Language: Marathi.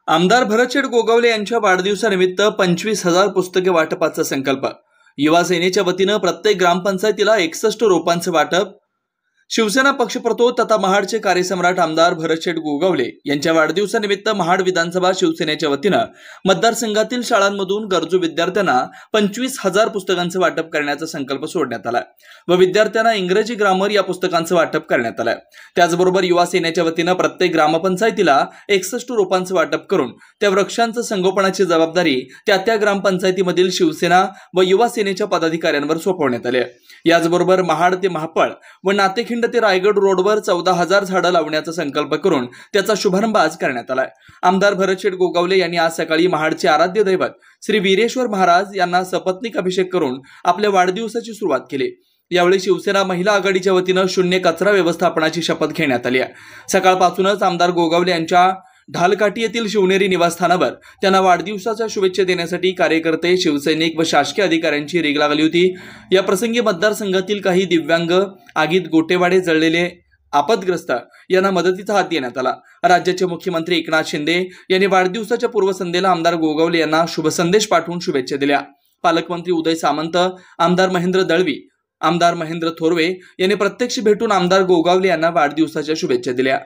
आमदार भरतशेठ गोगावले यांच्या वाढदिवसानिमित्त 25,000 पुस्तके वाटपाचा संकल्प। युवा सेनेच्या वतीनं प्रत्येक ग्रामपंचायतीला 61 रोपांचं वाटप। शिवसेना पक्षप्रतोद तथा महाडचे कार्यसम्राट आमदार भरतशेठ गोगावले यांच्या वाढदिवसानिमित्त महाड विधानसभा शिवसेनेच्या वतीनं मतदारसंघातील शाळांमधून गरजू विद्यार्थ्यांना 25,000 पुस्तकांचं वाटप करण्याचा संकल्प सोडण्यात आला व विद्यार्थ्यांना इंग्रजी ग्रामर या पुस्तकांचं वाटप करण्यात आलं। त्याचबरोबर युवा सेनेच्या वतीनं प्रत्येक ग्रामपंचायतीला 61 रोपांचं वाटप करून त्या वृक्षांचं संगोपनाची जबाबदारी त्या ग्रामपंचायतीमधील शिवसेना व युवा सेनेच्या पदाधिकाऱ्यांवर सोपवण्यात आली। याचबरोबर महाड ते महापळ व नातेखिंड ते रायगड रोडवर 14,000 झाडं लावण्याचा संकल्प करून त्याचा शुभारंभ आज करण्यात आलाय। आमदार भरतशेठ गोगावले यांनी आज सकाळी महाडचे आराध्य दैवत श्री वीरेश्वर महाराज यांना सपत्नीक अभिषेक करून आपल्या वाढदिवसाची सुरुवात केली। यावेळी शिवसेना महिला आघाडीच्या वतीनं शून्य कचरा व्यवस्थापनाची शपथ घेण्यात आली आहे। सकाळपासूनच आमदार गोगावले यांच्या ढालकाठी येथील शिवनेरी निवासस्थानावर त्यांना वाढदिवसाच्या शुभेच्छा देण्यासाठी कार्यकर्ते, शिवसैनिक व शासकीय अधिकाऱ्यांची रीघ लागली होती। या प्रसंगी मतदारसंघातील काही दिव्यांग, आगीत गोटेवाडे जळलेले आपदग्रस्त यांना मदतीचा हात देण्यात आला। राज्याचे मुख्यमंत्री एकनाथ शिंदे यांनी वाढदिवसाच्या पूर्वसंध्येला आमदार गोगावले यांना शुभ संदेश पाठवून शुभेच्छा दिल्या। पालकमंत्री उदय सामंत, आमदार महेंद्र दळवी, आमदार महेंद्र थोरवे यांनी प्रत्यक्ष भेटून आमदार गोगावले यांना वाढदिवसाच्या शुभेच्छा दिल्या।